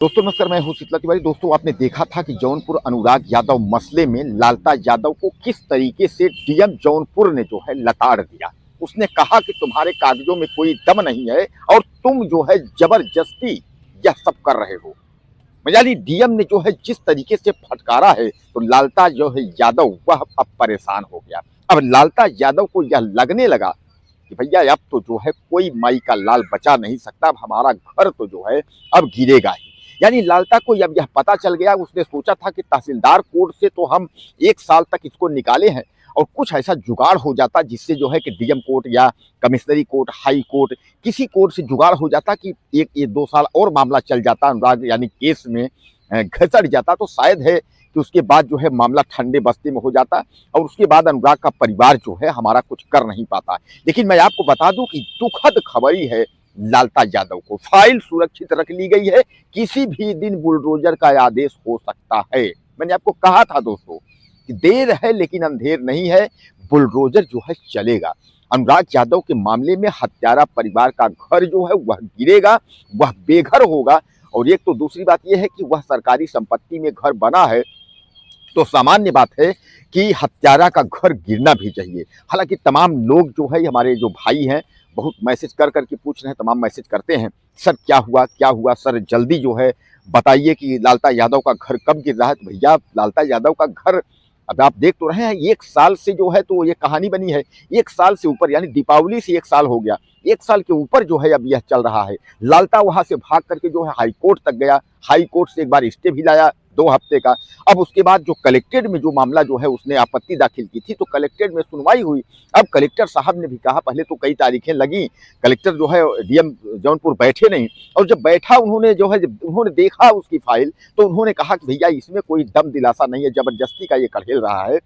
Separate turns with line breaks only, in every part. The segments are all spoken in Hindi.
दोस्तों नमस्कार, मैं हूं शीतला तिवारी। दोस्तों आपने देखा था कि जौनपुर अनुराग यादव मसले में लालता यादव को किस तरीके से डीएम जौनपुर ने जो है लताड़ दिया। उसने कहा कि तुम्हारे कागजों में कोई दम नहीं है और तुम जो है जबरदस्ती यह सब कर रहे हो। यानी डीएम ने जो है जिस तरीके से फटकारा है तो लालता जो है यादव वह अब परेशान हो गया। अब लालता यादव को यह लगने लगा कि भैया अब तो जो है कोई माई का लाल बचा नहीं सकता, अब हमारा घर तो जो है अब गिरेगा ही। यानी लालता को जब यह पता चल गया, उसने सोचा था कि तहसीलदार कोर्ट से तो हम 1 साल तक इसको निकाले हैं और कुछ ऐसा जुगाड़ हो जाता जिससे जो है कि डीएम कोर्ट या कमिश्नरी कोर्ट, हाई कोर्ट, किसी कोर्ट से जुगाड़ हो जाता कि 1-2 साल और मामला चल जाता, अनुराग यानी केस में घसट जाता, तो शायद है कि उसके बाद जो है मामला ठंडे बस्ते में हो जाता और उसके बाद अनुराग का परिवार जो है हमारा कुछ कर नहीं पाता। लेकिन मैं आपको बता दूं कि दुखद खबरी है, लालता यादव को फाइल सुरक्षित रख ली गई है। किसी भी दिन बुलडोजर का आदेश हो सकता है। मैंने आपको कहा था दोस्तों कि देर है लेकिन अंधेर नहीं है, बुलडोजर जो है चलेगा। अनुराग यादव के मामले में हत्यारा परिवार का घर जो है वह गिरेगा, वह बेघर होगा। और एक तो दूसरी बात यह है कि वह सरकारी संपत्ति में घर बना है तो सामान्य बात है कि हत्यारा का घर गिरना भी चाहिए। हालांकि तमाम लोग जो है, हमारे जो भाई हैं, बहुत मैसेज कर करके पूछ रहे हैं, तमाम मैसेज करते हैं, सर क्या हुआ सर, जल्दी जो है बताइए कि लालता यादव का घर कब गिर रहा है। तो भैया लालता यादव का घर अब आप देख तो रहे हैं, 1 साल से जो है तो ये कहानी बनी है। 1 साल से ऊपर, यानी दीपावली से 1 साल हो गया, 1 साल के ऊपर जो है अब यह चल रहा है। लालता वहां से भाग करके जो है हाई कोर्ट तक गया, हाई कोर्ट से एक बार स्टे भी लाया 2 हफ्ते का। अब उसके बाद जो कलेक्टेड में जो मामला जो है उसने आपत्ति दाखिल की थी तो कलेक्टेड में सुनवाई हुई। अब कलेक्टर साहब ने भी कहा, पहले तो कई तारीखें लगी, कलेक्टर जो है डीएम जौनपुर बैठे नहीं, और जब बैठा उन्होंने जो है, जब उन्होंने देखा उसकी फाइल तो उन्होंने कहा कि भैया इसमें कोई दम दिलासा नहीं है, जबरदस्ती का ये कढ़ेल रहा है,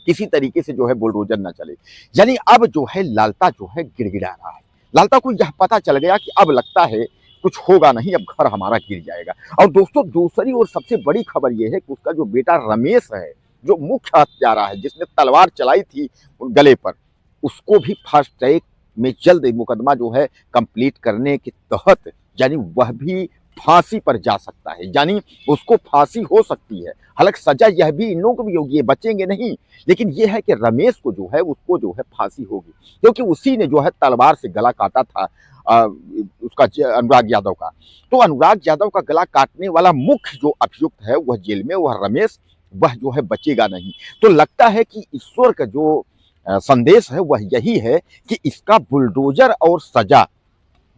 किसी तरीके से जो है बुलडोजर ना चले। यानी अब जो है लालता जो है गिड़गिड़ा रहा है। लालता को यह पता चल गया कि अब लगता है कुछ होगा नहीं, अब घर हमारा गिर जाएगा। और दोस्तों दूसरी और सबसे बड़ी खबर यह है कि उसका जो बेटा रमेश है, जो मुख्य हत्यारा है, जिसने तलवार चलाई थी गले पर, उसको भी फास्ट ट्रैक में जल्द मुकदमा जो है कंप्लीट करने के तहत, यानी वह भी फांसी पर जा सकता है, यानी उसको फांसी हो सकती है। हालांकि सजा यह भी इन लोगों को भी होगी, ये बचेंगे नहीं, लेकिन यह है कि रमेश को जो है उसको जो है फांसी होगी, क्योंकि उसी ने जो है तलवार से गला काटा था उसका, अनुराग यादव का। तो अनुराग यादव का गला काटने वाला मुख्य जो अभियुक्त है वह जेल में, वह रमेश, वह जो है बचेगा नहीं। तो लगता है कि ईश्वर का जो संदेश है वह यही है कि इसका बुलडोजर और सजा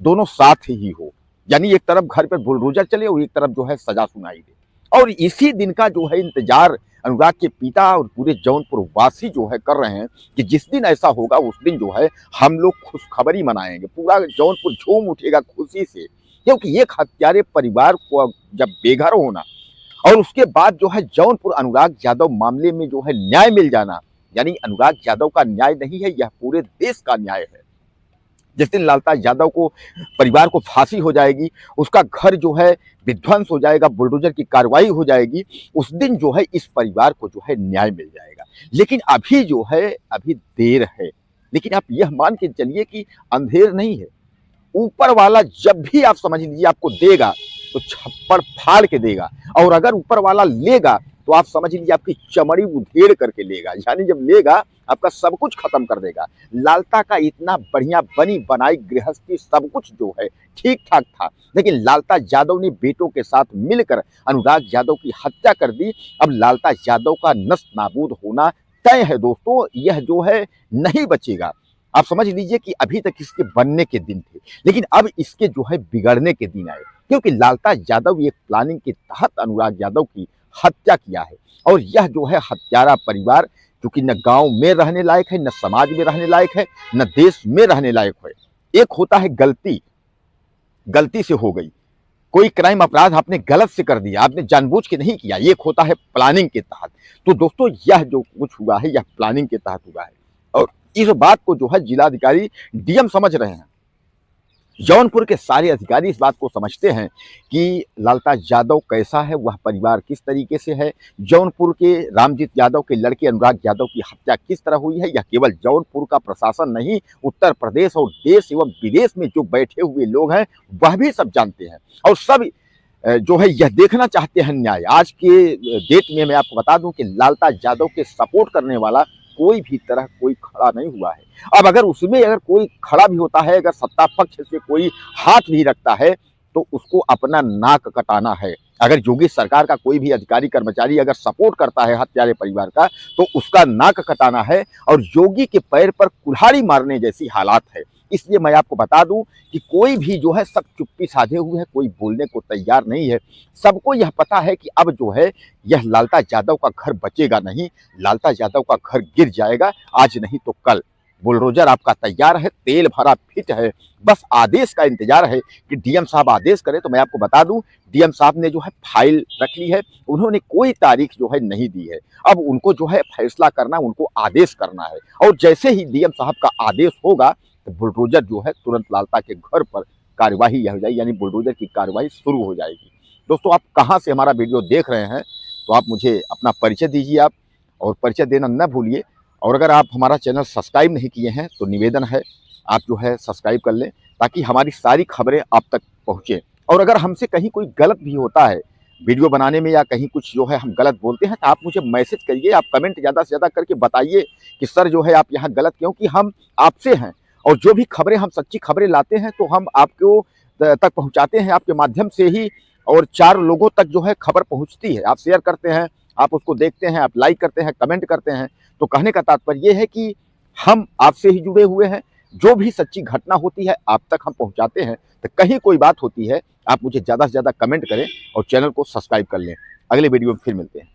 दोनों साथ ही हो, यानी एक तरफ घर पर बुलडोजर चले और एक तरफ जो है सजा सुनाई दे। और इसी दिन का जो है इंतजार अनुराग के पिता और पूरे जौनपुर वासी जो है कर रहे हैं कि जिस दिन ऐसा होगा उस दिन जो है हम लोग खुशखबरी मनाएंगे, पूरा जौनपुर झूम उठेगा खुशी से। क्योंकि एक हत्यारे परिवार को जब बेघर होना और उसके बाद जो है जौनपुर अनुराग यादव मामले में जो है न्याय मिल जाना, यानी अनुराग यादव का न्याय नहीं है, यह पूरे देश का न्याय है। जिस दिन लालता यादव को परिवार को फांसी हो जाएगी, उसका घर जो है विध्वंस हो जाएगा, बुलडोजर की कार्रवाई हो जाएगी, उस दिन जो है इस परिवार को जो है न्याय मिल जाएगा। लेकिन अभी जो है अभी देर है, लेकिन आप यह मान के चलिए कि अंधेर नहीं है। ऊपर वाला जब भी आप समझ लीजिए आपको देगा तो छप्पड़ फाड़ के देगा, और अगर ऊपर वाला लेगा तो आप समझ लीजिए आपकी चमड़ी उधेड़ करके लेगा, यानी जब लेगा आपका सब कुछ खत्म कर देगा। लालता का इतना बढ़िया बनी बनाई गृहस्थी सब कुछ जो है ठीक ठाक था, लेकिन लालता यादव ने बेटों के साथ मिलकर अनुराग यादव की हत्या कर दी। अब लालता यादव का नष्ट नाबूद होना तय है दोस्तों, यह जो है नहीं बचेगा। आप समझ लीजिए कि अभी तक इसके बनने के दिन थे, लेकिन अब इसके जो है बिगड़ने के दिन आए, क्योंकि लालता यादव एक प्लानिंग के तहत अनुराग यादव की हत्या किया है। और यह जो है हत्यारा परिवार, क्योंकि न गांव में रहने लायक है, न समाज में रहने लायक है, न देश में रहने लायक है। एक होता है गलती, गलती से हो गई, कोई क्राइम अपराध आपने गलत से कर दिया, आपने जानबूझ के नहीं किया। एक होता है प्लानिंग के तहत। तो दोस्तों यह जो कुछ हुआ है यह प्लानिंग के तहत हुआ है, और इस बात को जो है जिलाधिकारी डीएम समझ रहे हैं। जौनपुर के सारे अधिकारी इस बात को समझते हैं कि लालता यादव कैसा है, वह परिवार किस तरीके से है, जौनपुर के रामजीत यादव के लड़के अनुराग यादव की हत्या किस तरह हुई है। यह केवल जौनपुर का प्रशासन नहीं, उत्तर प्रदेश और देश एवं विदेश में जो बैठे हुए लोग हैं वह भी सब जानते हैं। और सब जो है यह देखना चाहते हैं न्याय। आज के डेट में मैं आपको बता दूं कि लालता यादव के सपोर्ट करने वाला कोई भी तरह कोई खड़ा नहीं हुआ है। अब अगर उसमें अगर कोई खड़ा भी होता है, अगर सत्ता पक्ष से कोई हाथ भी रखता है, तो उसको अपना नाक कटाना है। अगर योगी सरकार का कोई भी अधिकारी कर्मचारी अगर सपोर्ट करता है हत्यारे परिवार का, तो उसका नाक कटाना है और योगी के पैर पर कुल्हाड़ी मारने जैसी हालात है। इसलिए मैं आपको बता दूं कि कोई भी जो है सब चुप्पी साधे हुए है, कोई बोलने को तैयार नहीं है। सबको यह पता है कि अब जो है यह लालता यादव का घर बचेगा नहीं, लालता यादव का घर गिर जाएगा, आज नहीं तो कल। बुलडोजर आपका तैयार है, तेल भरा फिट है, बस आदेश का इंतजार है कि डीएम साहब आदेश करें। तो मैं आपको बता दूं, डीएम साहब ने जो है फाइल रख ली है, उन्होंने कोई तारीख जो है नहीं दी है। अब उनको जो है फैसला करना, उनको आदेश करना है, और जैसे ही डीएम साहब का आदेश होगा तो बुलडोजर जो है तुरंत लालता के घर पर कार्यवाही हो जाएगी, यानी बुलडोजर की कार्यवाही शुरू हो जाएगी। दोस्तों, आप कहाँ से हमारा वीडियो देख रहे हैं, तो आप मुझे अपना परिचय दीजिए आप, और परिचय देना न भूलिए। और अगर आप हमारा चैनल सब्सक्राइब नहीं किए हैं तो निवेदन है आप जो है सब्सक्राइब कर लें, ताकि हमारी सारी खबरें आप तक पहुँचें। और अगर हमसे कहीं कोई गलत भी होता है वीडियो बनाने में, या कहीं कुछ जो है हम गलत बोलते हैं, तो आप मुझे मैसेज करिए, आप कमेंट ज़्यादा से ज़्यादा करके बताइए कि सर जो है आप यहाँ गलत, क्योंकि हम आपसे हैं। और जो भी खबरें हम सच्ची खबरें लाते हैं तो हम आपको तक पहुँचाते हैं आपके माध्यम से ही, और 4 लोगों तक जो है खबर पहुँचती है। आप शेयर करते हैं, आप उसको देखते हैं, आप लाइक करते हैं, कमेंट करते हैं। तो कहने का तात्पर्य ये है कि हम आपसे ही जुड़े हुए हैं। जो भी सच्ची घटना होती है आप तक हम पहुंचाते हैं। तो कहीं कोई बात होती है, आप मुझे ज़्यादा से ज़्यादा कमेंट करें और चैनल को सब्सक्राइब कर लें। अगले वीडियो में फिर मिलते हैं।